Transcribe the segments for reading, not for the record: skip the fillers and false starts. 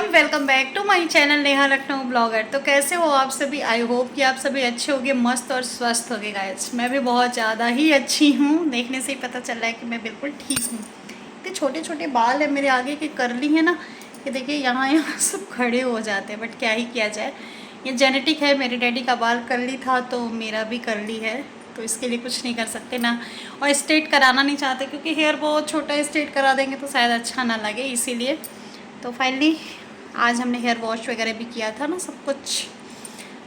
Welcome back to my channel Neha Lucknow blogger. तो कैसे हो आप सभी? आई होप कि आप सभी अच्छे होंगे, मस्त और स्वस्थ होंगे गाइस। मैं भी बहुत ज़्यादा ही अच्छी हूँ, देखने से ही पता चल रहा है कि मैं बिल्कुल ठीक हूँ। इतने छोटे छोटे बाल है मेरे आगे के, करली है ना, ये देखिए यहाँ यहाँ सब खड़े हो जाते हैं, बट क्या ही किया जाए, ये जेनेटिक है। मेरे डैडी का बाल करली था तो मेरा भी करली है, तो इसके लिए कुछ नहीं कर सकते ना। और स्ट्रेट कराना नहीं चाहते क्योंकि हेयर बहुत छोटा है, स्ट्रेट करा देंगे तो शायद अच्छा ना लगे, इसीलिए। तो फाइनली आज हमने हेयर वॉश वगैरह भी किया था ना, सब कुछ।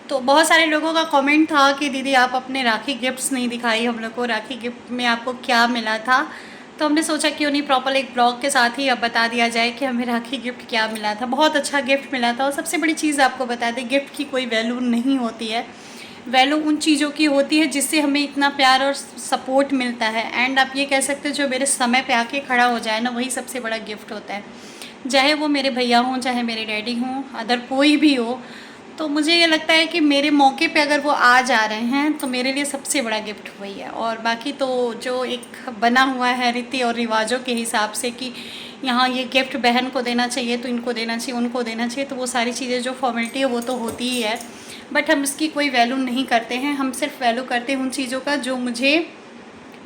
तो बहुत सारे लोगों का कमेंट था कि दीदी आप अपने राखी गिफ्ट्स नहीं दिखाई हम लोग को, राखी गिफ्ट में आपको क्या मिला था। तो हमने सोचा क्यों नहीं प्रॉपर एक ब्लॉग के साथ ही अब बता दिया जाए कि हमें राखी गिफ्ट क्या मिला था। बहुत अच्छा गिफ्ट मिला था। और सबसे बड़ी चीज़ आपको बता दें, गिफ्ट की कोई वैल्यू नहीं होती है, वैल्यू उन चीज़ों की होती है जिससे हमें इतना प्यार और सपोर्ट मिलता है। एंड आप ये कह सकते हो जो मेरे समय पे आके खड़ा हो जाए ना, वही सबसे बड़ा गिफ्ट होता है। चाहे वो मेरे भैया हों, चाहे मेरे डैडी हों, अदर कोई भी हो। तो मुझे ये लगता है कि मेरे मौके पे अगर वो आ जा रहे हैं तो मेरे लिए सबसे बड़ा गिफ्ट वही है। और बाकी तो जो एक बना हुआ है रीति और रिवाजों के हिसाब से कि यहाँ ये गिफ्ट बहन को देना चाहिए, तो इनको देना चाहिए, उनको देना चाहिए, तो वो सारी चीज़ें जो फॉर्मेलिटी है वो तो होती ही है। बट हम इसकी कोई वैल्यू नहीं करते हैं। हम सिर्फ वैल्यू करते हैं उन चीज़ों का जो मुझे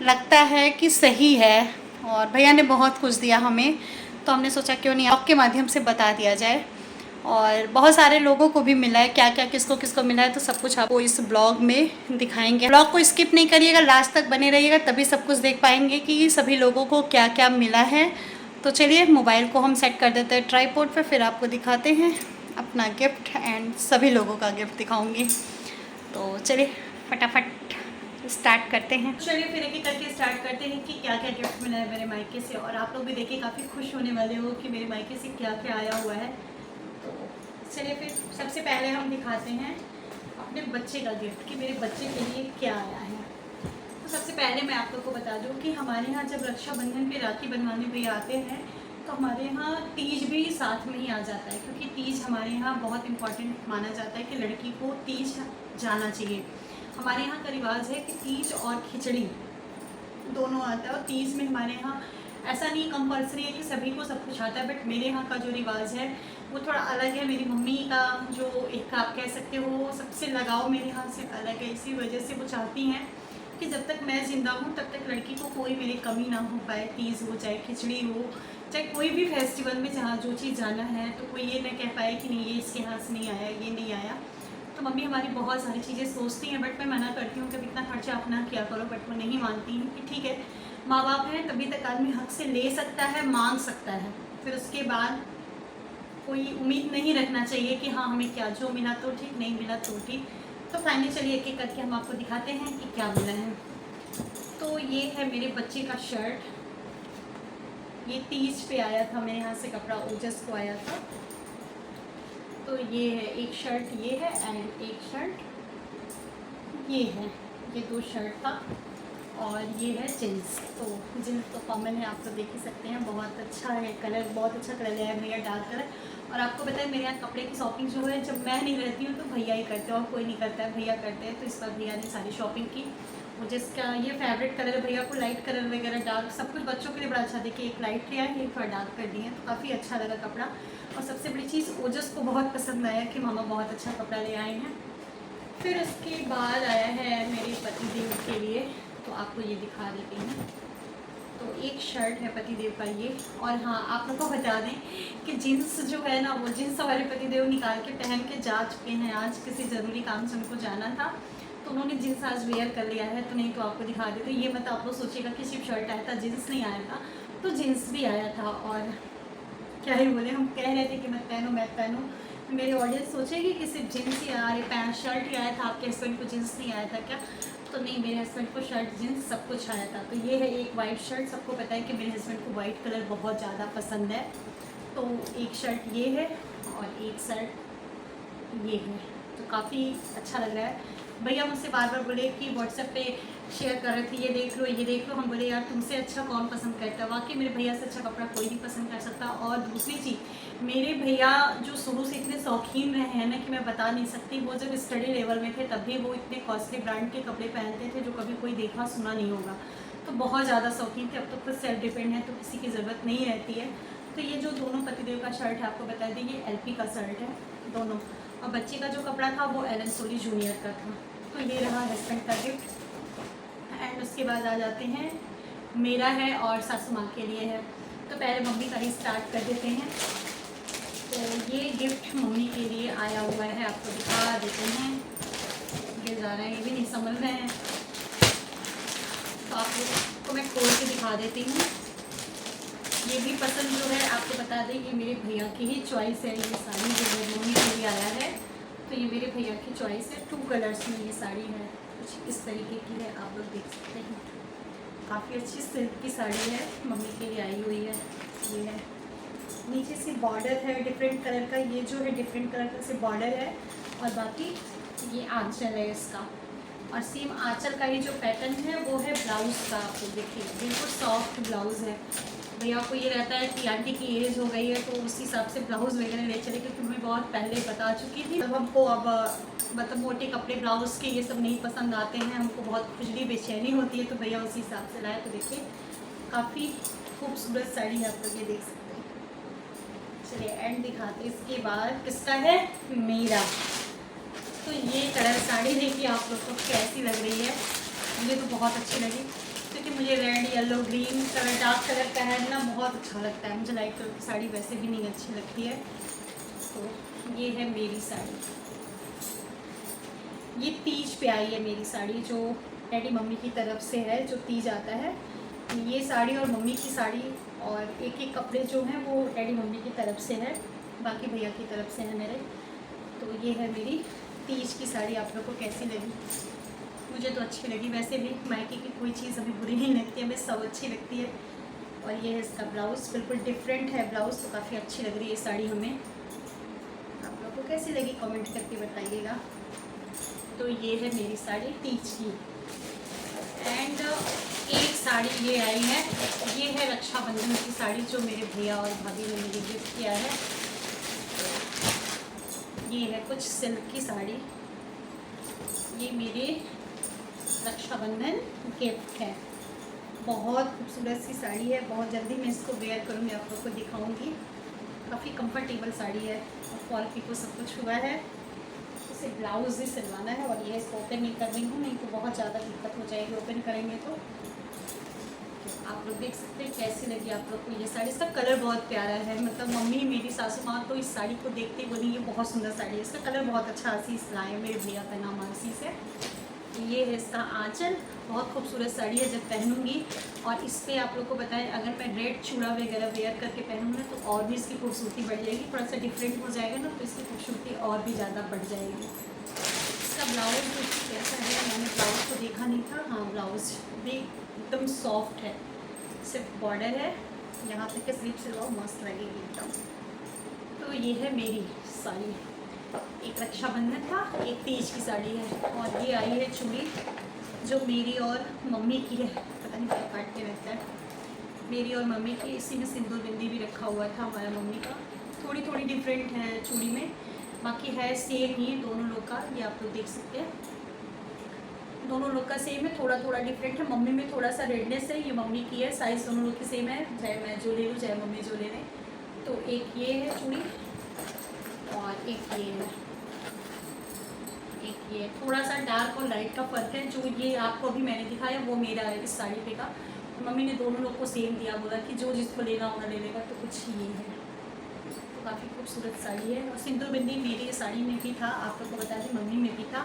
लगता है कि सही है। और भैया ने बहुत कुछ दिया हमें, तो हमने सोचा क्यों नहीं आपके माध्यम से बता दिया जाए। और बहुत सारे लोगों को भी मिला है, क्या क्या किसको किसको मिला है, तो सब कुछ आपको इस ब्लॉग में दिखाएंगे। ब्लॉग को स्किप नहीं करिएगा, लास्ट तक बने रहिएगा, तभी सब कुछ देख पाएंगे कि सभी लोगों को क्या क्या मिला है। तो चलिए मोबाइल को हम सेट कर देते हैं ट्राइपॉड पे, फिर आपको दिखाते हैं अपना गिफ्ट एंड सभी लोगों का गिफ्ट दिखाऊंगी। तो चलिए फटाफट स्टार्ट करते हैं। चलिए फिर एक एक करके स्टार्ट करते हैं कि क्या क्या गिफ्ट मिला है मेरे मायके से। और आप लोग भी देखिए काफ़ी खुश होने वाले हो कि मेरे मायके से क्या क्या आया हुआ है। तो चलिए फिर सबसे पहले हम दिखाते हैं अपने बच्चे का गिफ्ट कि मेरे बच्चे के लिए क्या आया है। तो सबसे पहले मैं आप लोग को बता दूं कि हमारे यहाँ जब रक्षाबंधन पे राखी बनवाने भी आते हैं तो हमारे यहाँ तीज भी साथ में ही आ जाता है, क्योंकि तीज हमारे यहाँ बहुत इम्पॉर्टेंट माना जाता है कि लड़की को तीज जाना चाहिए। हमारे यहाँ का रिवाज है कि तीज और खिचड़ी दोनों आता है। और तीज में हमारे यहाँ ऐसा नहीं कंपल्सरी है कि सभी को सब कुछ आता है, बट मेरे यहाँ का जो रिवाज है वो थोड़ा अलग है। मेरी मम्मी का जो एक आप कह सकते हो सबसे लगाव मेरे यहाँ से अलग है। इसी वजह से वो चाहती हैं कि जब तक मैं ज़िंदा हूँ तब तक लड़की को कोई मेरी कमी ना हो पाए। तीज हो, चाहे खिचड़ी हो, चाहे कोई भी फेस्टिवल में जहाँ जो चीज़ जाना है, तो कोई ये ना कह पाए कि नहीं ये इसके यहाँ से नहीं आया, ये नहीं आया। तो मम्मी हमारी बहुत सारी चीज़ें सोचती हैं, बट मैं मना करती हूँ कि इतना खर्चा अपना किया करो, बट वो नहीं मानती हैं कि ठीक है माँ बाप हैं तभी तक आदमी हक से ले सकता है, मांग सकता है, फिर उसके बाद कोई उम्मीद नहीं रखना चाहिए कि हाँ हमें क्या जो मिला तो ठीक, नहीं मिला तो ठीक। तो फाइनली चलिए एक एक करके हम आपको दिखाते हैं कि क्या मिला है। तो ये है मेरे बच्चे का शर्ट, ये तीज पे आया था मेरे यहाँ से कपड़ा, ओजस को आया था। तो ये है एक शर्ट, ये है, एंड एक शर्ट ये है, ये दो शर्ट था। और ये है जीन्स। तो जीन्स तो कॉमन है, आप तो देख ही सकते हैं, बहुत अच्छा है कलर, बहुत अच्छा कलर है भैया, डार्क कलर। और आपको पता है मेरे यहाँ कपड़े की शॉपिंग जो है जब मैं नहीं रहती हूँ तो भैया ही करते हैं, और कोई नहीं करता है, भैया करते हैं। तो इस बार भैया ने सारी शॉपिंग की। मुझे इसका ये फेवरेट कलर है भैया को, लाइट कलर वगैरह डार्क सब कुछ बच्चों के लिए बड़ा अच्छा। देखिए एक लाइट लिया है, एक थोड़ा डार्क कर दिए, तो काफ़ी अच्छा लगा कपड़ा। और सबसे बड़ी चीज़ ओजस को बहुत पसंद आया कि मामा बहुत अच्छा कपड़ा ले आए हैं। फिर उसके बाद आया है मेरे पतिदेव के लिए, तो आपको ये दिखा देते हैं। तो एक शर्ट है पतिदेव का ये। और हाँ आप लोग को बता दें कि जीन्स जो है ना, वो जीन्स हमारे पतिदेव निकाल के पहन के जा चुके हैं। आज किसी ज़रूरी काम से उनको जाना था तो उन्होंने जीन्स आज वेयर कर लिया है। तो नहीं तो आपको दिखा देते, ये मत आप लोग सोचिएगा कि सिर्फ शर्ट आया था जीन्स नहीं आया था, तो जीन्स भी आया था। और क्या ही बोले, हम कह रहे थे कि मत पहनो मत पहनो, मेरी ऑडियंस सोचेगी कि सिर्फ जीन्स ही आया, पैंट शर्ट ही आया था, आपके हस्बैंड को जीन्स नहीं आया था क्या? तो नहीं, मेरे हस्बैंड को शर्ट जीन्स सब कुछ आया था। तो ये है एक वाइट शर्ट, सबको पता है कि मेरे हस्बैंड को वाइट कलर बहुत ज़्यादा पसंद है। तो एक शर्ट ये है और एक शर्ट ये है, तो काफ़ी अच्छा लग रहा है। भैया मुझसे बार बार बोले कि व्हाट्सएप पे शेयर कर रहे थे ये देख लो ये देख लो। हम बोले यार तुमसे अच्छा कौन पसंद करता है, वाकई मेरे भैया से अच्छा कपड़ा कोई नहीं पसंद कर सकता। और दूसरी चीज़, मेरे भैया जो शुरू से इतने शौकीन रहे हैं ना कि मैं बता नहीं सकती। वो जब स्टडी लेवल में थे तब भी वो इतने कॉस्टली ब्रांड के कपड़े पहनते थे जो कभी कोई देखा सुना नहीं होगा। तो बहुत ज़्यादा शौकीन थे। अब तो खुद सेल्फ डिपेंड है तो किसी की ज़रूरत नहीं रहती है। तो ये जो दोनों पतिदेव का शर्ट है आपको बता दें, ये एलपी का शर्ट है दोनों, और बच्चे का जो कपड़ा था वो एलन सोली जूनियर का था। तो ये रहा हस्बैंड का गिफ्ट। एंड उसके बाद आ जाते हैं, मेरा है और सासू माँ के लिए है। तो पहले मम्मी का ही स्टार्ट कर देते हैं। तो ये गिफ्ट मम्मी के लिए आया हुआ है, आपको दिखा देते हैं। ये जा रहे हैं, ये भी नहीं समझ रहे हैं, तो आप लोग को मैं खोल के दिखा देती हूँ। ये भी पसंद जो है आपको बता दें, ये मेरे भैया की ही चॉइस है। ये साड़ी जो है मम्मी के लिए आया है, तो ये मेरे भैया की चॉइस है। 2 कलर्स में ये साड़ी है, कुछ इस तरीके की है, आप लोग देख सकते हैं। काफ़ी अच्छी सिल्क की साड़ी है, मम्मी के लिए आई हुई है। ये है, नीचे से बॉर्डर है डिफरेंट कलर का, ये जो है डिफरेंट कलर का से बॉर्डर है, और बाकी ये आंचल है इसका। और सेम आंचल का ही जो पैटर्न है वो है ब्लाउज़ का। आप लोग देखिए, बिल्कुल सॉफ्ट ब्लाउज़ है। भैया को ये रहता है कि आंटी की एज हो गई है, तो उस हिसाब से ब्लाउज़ वगैरह ले चले, क्योंकि मैं बहुत पहले बता चुकी थी। तब हमको अब मतलब मोटे कपड़े ब्लाउज़ के ये सब नहीं पसंद आते हैं, हमको बहुत खुजली बेचैनी होती है, तो भैया उसी हिसाब से लाए। तो देखिए काफ़ी खूबसूरत साड़ी है, आप लोग ये देख सकते हैं। चलिए एंड दिखाते, इसके बाद किसका है, मेरा। तो ये कलर साड़ी देखिए आप लोग को कैसी लग रही है, मुझे तो बहुत अच्छी लगी, क्योंकि मुझे red yellow green colour dark colour पहनना बहुत अच्छा लगता है। मुझे लाइट कलर की साड़ी वैसे भी नहीं अच्छी लगती है। तो ये है मेरी साड़ी, ये तीज पे आई है मेरी साड़ी, जो डैडी मम्मी की तरफ से है, जो तीज आता है। ये साड़ी और मम्मी की साड़ी और एक एक कपड़े जो हैं वो डैडी मम्मी की तरफ से है, बाकी भैया की तरफ से है मेरे। तो ये है मेरी तीज की साड़ी। आप लोग को कैसी लगी? मुझे तो अच्छी लगी, वैसे भी मायके की कोई चीज़ हमें बुरी नहीं लगती, हमें सब अच्छी लगती है। और ये है इसका ब्लाउज़, बिल्कुल डिफरेंट है ब्लाउज़, तो काफ़ी अच्छी लग रही है साड़ी हमें। आप लोग को कैसी लगी कमेंट करके बताइएगा। तो ये है मेरी साड़ी तीज की। एंड एक साड़ी ये आई है, ये है रक्षाबंधन की साड़ी, जो मेरे भैया और भाभी ने मुझे गिफ्ट किया है। ये है कुछ सिल्क की साड़ी, ये मेरे रक्षाबंधन गिफ्ट है। बहुत खूबसूरत सी साड़ी है, बहुत जल्दी मैं इसको वेयर करूँगी, आप लोग को दिखाऊंगी। काफ़ी कंफर्टेबल साड़ी है, और फॉल पीको सब कुछ हुआ है। इसे ब्लाउज ही सिलवाना है, और ये इसको ओपन नहीं कर रही हूँ, नहीं तो बहुत ज़्यादा दिक्कत हो जाएगी ओपन करेंगे तो। आप लोग देख सकते हैं कैसी लगी आप लोग को ये साड़ी। इसका कलर बहुत प्यारा है, मतलब मम्मी मेरी सासू माँ तो इस साड़ी को देखते ही बोली ये बहुत सुंदर साड़ी है। इसका कलर बहुत अच्छा आशीष लाए, मेरे भैया का नाम आशीष है। ये है इसका आंचल, बहुत खूबसूरत साड़ी है जब पहनूंगी। और इस पर आप लोग को बताएं, अगर मैं रेड चूड़ा वगैरह वेयर करके पहनूँगी तो और भी इसकी खूबसूरती बढ़ जाएगी, थोड़ा सा डिफरेंट हो जाएगा ना, तो इसकी खूबसूरती और भी ज़्यादा बढ़ जाएगी। इसका ब्लाउज कैसा है, मैंने ब्लाउज को देखा नहीं था। हाँ, ब्लाउज भी एकदम सॉफ्ट है, सिर्फ बॉर्डर है, यहाँ तक के स्लीव सिलवाओ मस्त लगेगी एकदम। तो ये है मेरी साड़ी, एक रक्षाबंधन था, एक तीज की साड़ी है। और ये आई है चूड़ी, जो मेरी और मम्मी की है, पता नहीं क्या काट के रहता है, मेरी और मम्मी की। इसी में सिंदूर बिंदी भी रखा हुआ था हमारा मम्मी का। थोड़ी थोड़ी डिफरेंट है चूड़ी में, बाकी है सेम ही दोनों लोग का। ये आप लोग देख सकते हैं, दोनों लोग का सेम है, थोड़ा थोड़ा डिफरेंट है। मम्मी में थोड़ा सा रेडनेस है, ये मम्मी की है। साइज़ दोनों लोग की सेम है, चाहे मैं जो ले लूँ चाहे मम्मी जो ले लें। तो एक ये है चूड़ी, और एक ये है, एक ये। थोड़ा सा डार्क और लाइट का फ़र्क है। जो ये आपको अभी मैंने दिखाया वो मेरा है इस साड़ी पे का। तो मम्मी ने दोनों लोग को सेम दिया, बोला कि जो जिसको लेना होगा ले लेगा। तो कुछ ये है, तो काफ़ी खूबसूरत साड़ी है। और सिंदूर बिंदी मेरी साड़ी में भी था, आप लोग को बता दें मम्मी में भी था,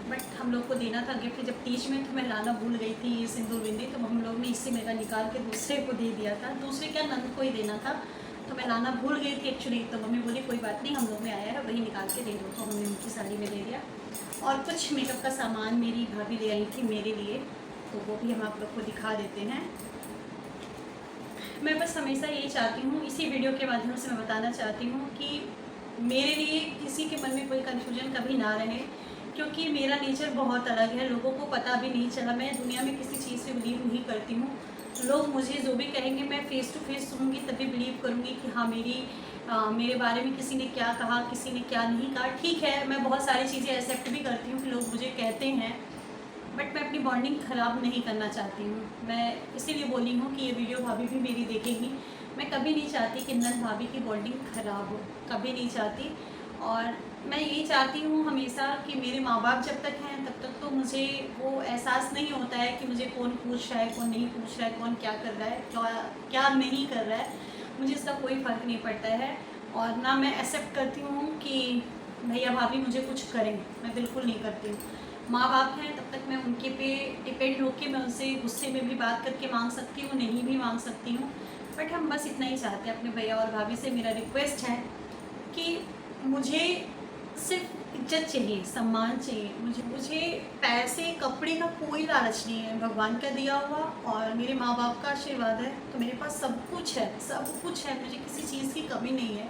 बट हम लोग को देना था गिफ्ट जब तीज में, तो मैं लाना भूल गई थी ये सिंदूर बिंदी। तो हम लोग ने इससे मेरा निकाल के दूसरे को दे दिया था, दूसरे क्या नंद को ही देना था, तो मैं लाना भूल गई थी एक्चुअली। तो मम्मी बोली कोई बात नहीं, हम लोग में आया है वही निकाल के दे दो, तो हमने उनकी साड़ी में दे दिया। और कुछ मेकअप का सामान मेरी भाभी ले आई थी मेरे लिए, तो वो भी हम आप लोग को दिखा देते हैं। मैं बस हमेशा यही चाहती हूँ, इसी वीडियो के माध्यम से मैं बताना चाहती हूँ कि मेरे लिए किसी के मन में कोई कन्फ्यूजन कभी ना रहे, क्योंकि मेरा नेचर बहुत अलग है। लोगों को पता भी नहीं चला, मैं दुनिया में किसी चीज़ से बिलीव नहीं करती हूँ। लोग मुझे जो भी कहेंगे मैं फ़ेस टू फेस सुनूंगी तभी बिलीव करूँगी कि हाँ मेरे बारे में किसी ने क्या कहा, किसी ने क्या नहीं कहा। ठीक है, मैं बहुत सारी चीज़ें एक्सेप्ट भी करती हूँ कि लोग मुझे कहते हैं, बट मैं अपनी बॉन्डिंग ख़राब नहीं करना चाहती हूँ। मैं इसीलिए बोली हूँ कि ये वीडियो भाभी भी मेरी देखेंगी, मैं कभी नहीं चाहती कि नंद भाभी की बॉन्डिंग ख़राब हो, कभी नहीं चाहती। और मैं यही चाहती हूँ हमेशा कि मेरे माँ बाप जब तक हैं तब तक तो मुझे वो एहसास नहीं होता है कि मुझे कौन पूछ रहा है, कौन नहीं पूछ रहा है, कौन क्या कर रहा है, क्या क्या नहीं कर रहा है। मुझे इसका कोई फ़र्क नहीं पड़ता है। और ना मैं एक्सेप्ट करती हूँ कि भैया भाभी मुझे कुछ करें, मैं बिल्कुल नहीं करती हूँ। माँ बाप हैं तब तक मैं उनके पे डिपेंड होकर मैं उनसे गुस्से में भी बात करके मांग सकती हूँ, नहीं भी मांग सकती हूँ। बट हम बस इतना ही चाहते हैं अपने भैया और भाभी से। मेरा रिक्वेस्ट है कि मुझे सिर्फ इज्जत चाहिए, सम्मान चाहिए। मुझे पैसे कपड़े का कोई लालच नहीं है, भगवान का दिया हुआ और मेरे माँ बाप का आशीर्वाद है, तो मेरे पास सब कुछ है, सब कुछ है, मुझे किसी चीज़ की कमी नहीं है।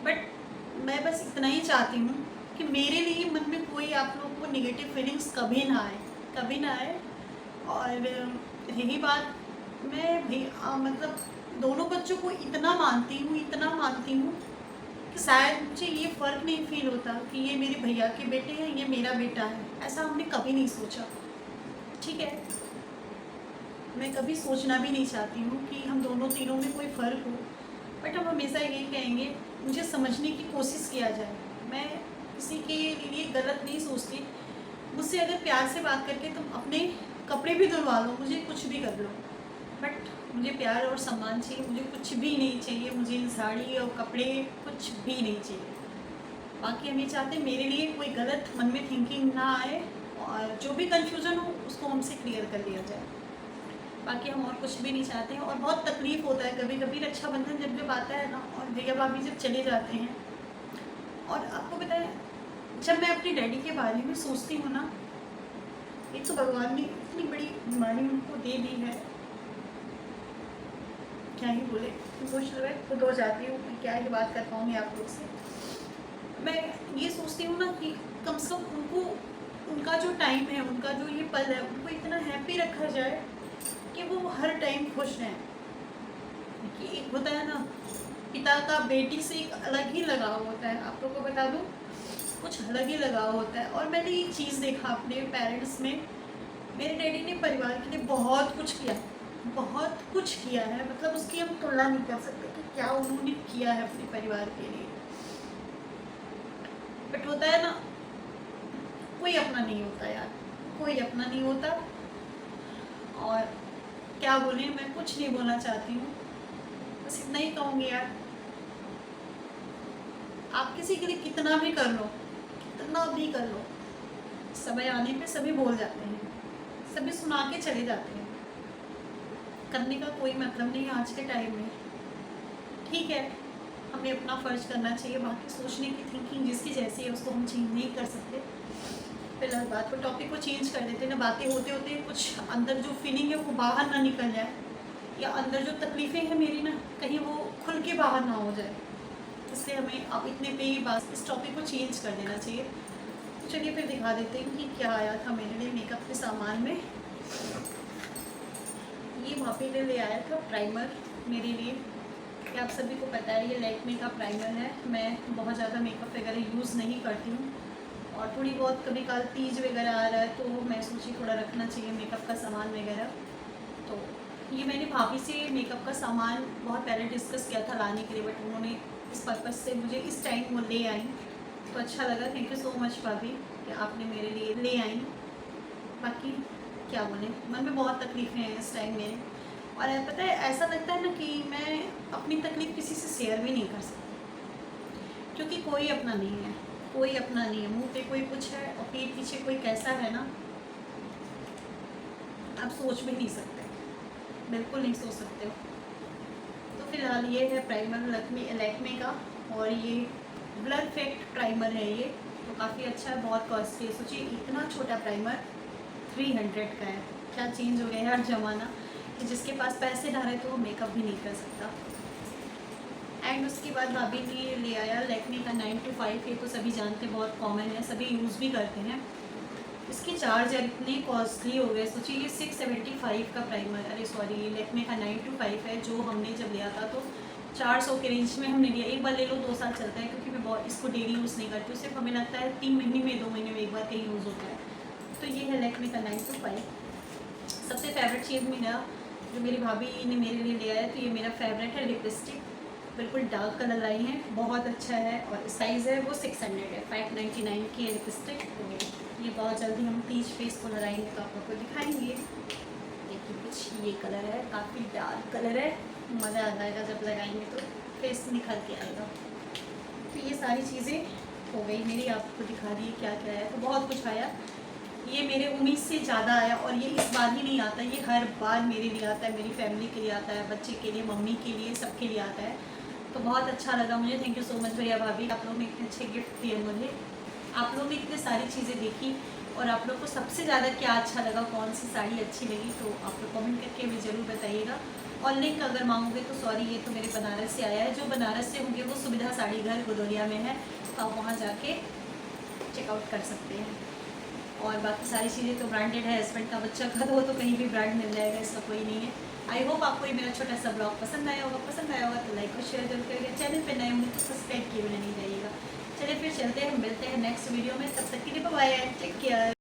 बट मैं बस इतना ही चाहती हूँ कि मेरे लिए मन में कोई आप लोग को नेगेटिव फीलिंग्स कभी ना आए, कभी ना आए। और रही बात, मैं भी मतलब दोनों बच्चों को इतना मानती हूँ, इतना मानती हूँ कि शायद मुझे ये फ़र्क नहीं फील होता कि ये मेरे भैया के बेटे हैं, ये मेरा बेटा है। ऐसा हमने कभी नहीं सोचा, ठीक है। मैं कभी सोचना भी नहीं चाहती हूँ कि हम दोनों तीनों में कोई फ़र्क हो। बट हम हमेशा यही कहेंगे, मुझे समझने की कोशिश किया जाए। मैं किसी के लिए गलत नहीं सोचती। मुझसे अगर प्यार से बात करके तुम अपने कपड़े भी धुलवा लो, मुझे कुछ भी कर लो, बट मुझे प्यार और सम्मान चाहिए। मुझे कुछ भी नहीं चाहिए, मुझे साड़ी और कपड़े कुछ भी नहीं चाहिए। बाकी हम ये चाहते हैं मेरे लिए कोई गलत मन में थिंकिंग ना आए और जो भी कन्फ्यूज़न हो उसको हमसे क्लियर कर लिया जाए। बाकी हम और कुछ भी नहीं चाहते हैं। और बहुत तकलीफ़ होता है कभी कभी रक्षाबंधन जब आता है ना, और भैया भाभी जब चले जाते हैं। और आपको पता है, जब मैं अपने डैडी के बारे में सोचती हूँ ना, एक तो भगवान ने इतनी बड़ी बीमारी उनको दे दी है, क्या ही बोले। इमोशनल मैं खुद हो जाती हूँ, मैं क्या ही बात कर पाऊँगी आप लोग से। मैं ये सोचती हूँ ना कि कम से कम उनको, उनका जो टाइम है, उनका जो ये पल है, उनको इतना हैप्पी रखा जाए कि वो हर टाइम खुश रहें। कि एक होता है ना, पिता का बेटी से एक अलग ही लगाव होता है, आप लोग को बता दूँ, कुछ अलग ही लगाव होता है। और मैंने ये चीज़ देखा अपने पेरेंट्स में। मेरे डैडी ने परिवार के लिए बहुत कुछ किया, बहुत कुछ किया है, मतलब उसकी हम तुलना नहीं कर सकते कि क्या उन्होंने किया है अपने परिवार के लिए। बट होता है ना, कोई अपना नहीं होता यार, कोई अपना नहीं होता। और क्या बोले, मैं कुछ नहीं बोलना चाहती हूँ, बस इतना ही कहूँगी यार, आप किसी के लिए कितना भी कर लो, कितना भी कर लो, समय आने पे सभी बोल जाते हैं, सभी सुना के चले जाते हैं। करने का कोई मतलब नहीं आज के टाइम में, ठीक है। हमें अपना फ़र्ज करना चाहिए, बाकी सोचने की थिंकिंग जिसकी जैसी है उसको हम चेंज नहीं कर सकते। फिलहाल बात को, टॉपिक को चेंज कर देते हैं ना। बातें होते होते कुछ अंदर जो फीलिंग है वो बाहर ना निकल जाए, या अंदर जो तकलीफ़ें हैं मेरी ना, कहीं वो खुल के बाहर ना हो जाए। इसलिए हमें अब इतने पे ही बात, इस टॉपिक को चेंज कर देना चाहिए। तो चलिए फिर दिखा देते हैं कि क्या आया था मेरे लिए मेकअप के सामान में। ये भाभी ने ले आया था प्राइमर मेरे लिए। कि आप सभी को पता है ये लैक्मे का प्राइमर है। मैं बहुत ज़्यादा मेकअप वगैरह यूज़ नहीं करती हूँ, और थोड़ी बहुत कभी कल तीज वगैरह आ रहा है तो मैं सोची थोड़ा रखना चाहिए मेकअप का सामान वगैरह। तो ये मैंने भाभी से मेकअप का सामान बहुत पहले डिस्कस किया था लाने के लिए, बट उन्होंने इस पर्पज़ से मुझे इस टाइम वो ले आई, तो अच्छा लगा। थैंक यू सो मच भाभी कि आपने मेरे लिए ले आई। बाकी क्या बोले, मन में बहुत तकलीफ़ें हैं इस टाइम मेरे। और पता है, ऐसा लगता है ना कि मैं अपनी तकलीफ़ किसी से शेयर भी नहीं कर सकती, क्योंकि कोई अपना नहीं है, कोई अपना नहीं है। मुंह पे कोई कुछ है और पीठ पीछे कोई कैसा है ना, आप सोच भी नहीं सकते, बिल्कुल नहीं सोच सकते हो। तो फिलहाल ये है प्राइमर लैक्मे का, और ये ब्लर इफेक्ट प्राइमर है ये, तो काफ़ी अच्छा है, बहुत कॉस्टली है। सोचिए इतना छोटा प्राइमर 300 का है। क्या चेंज हो गया है हर ज़माना, कि जिसके पास पैसे ना रहे तो वो मेकअप भी नहीं कर सकता। एंड उसके बाद भाभी ने ले आया लैक्मे का 9 to 5। ये तो सभी जानते हैं, बहुत कॉमन है, सभी यूज़ भी करते हैं। इसके चार्जर इतने कॉस्टली हो गए। सोचिए ये 675 का प्राइमर, अरे सॉरी, ये लैक्मे का 9 to 5 है, जो हमने जब लिया था तो 400 के रेंज में हमने लिया। एक बार ले लो 2 साल चलता है, क्योंकि मैं बहुत इसको डेली यूज़ नहीं करती हूँ, सिर्फ हमें लगता है 3 महीने में 2 महीने में एक बार कहीं यूज़ होता है। तो ये है लैक्मे का 9 to 5। सबसे फेवरेट चीज़ मेरा जो मेरी भाभी ने मेरे लिए लिया है, तो ये मेरा फेवरेट है लिपस्टिक। बिल्कुल डार्क कलर लाई है, बहुत अच्छा है और साइज़ है वो 600 है, 599 की है लिपस्टिक। तो ये बहुत जल्दी हम तीज फेस को लगाएंगे तो आप लोग को दिखाएंगे। देखिए कुछ ये कलर है, काफ़ी डार्क कलर है, मज़ा आ जाएगा जब लगाएंगे तो फेस निखर के आएगा। तो ये सारी चीज़ें हो गई मेरी, आपको दिखा दी क्या क्या है। तो बहुत कुछ आया, ये मेरे उम्मीद से ज़्यादा आया और ये इस बार ही नहीं आता, ये हर बार मेरे लिए आता है, मेरी फैमिली के लिए आता है, बच्चे के लिए, मम्मी के लिए, सबके लिए आता है। तो बहुत अच्छा लगा मुझे। थैंक यू सो मच भैया भाभी, आप लोगों ने इतने अच्छे गिफ्ट दिए मुझे, आप लोगों ने इतने सारी चीज़ें देखी और आप लोग को सबसे ज़्यादा क्या अच्छा लगा, कौन सी साड़ी अच्छी लगी, तो आप लोग कमेंट करके हमें ज़रूर बताइएगा। और लिंक अगर मांगोगे तो सॉरी, ये तो मेरे बनारस से आया है, जो बनारस से होंगे वो सुविधा साड़ी घर गुदौलिया में है, तो आप वहाँ जाके चेकआउट कर सकते हैं। और बाकी सारी चीज़ें तो ब्रांडेड है, हस्बैंड का बच्चा का तो कहीं भी ब्रांड मिल जाएगा, इसका कोई नहीं है। आई होप आपको ये मेरा छोटा सा ब्लॉग पसंद आया होगा तो लाइक और शेयर जरूर करिएगा। चैनल पे नए होंगे तो सब्सक्राइब किए बिना नहीं जाइएगा। चलिए फिर चलते हैं, हम मिलते हैं नेक्स्ट वीडियो में, तब तक के लिए बाय, टेक केयर।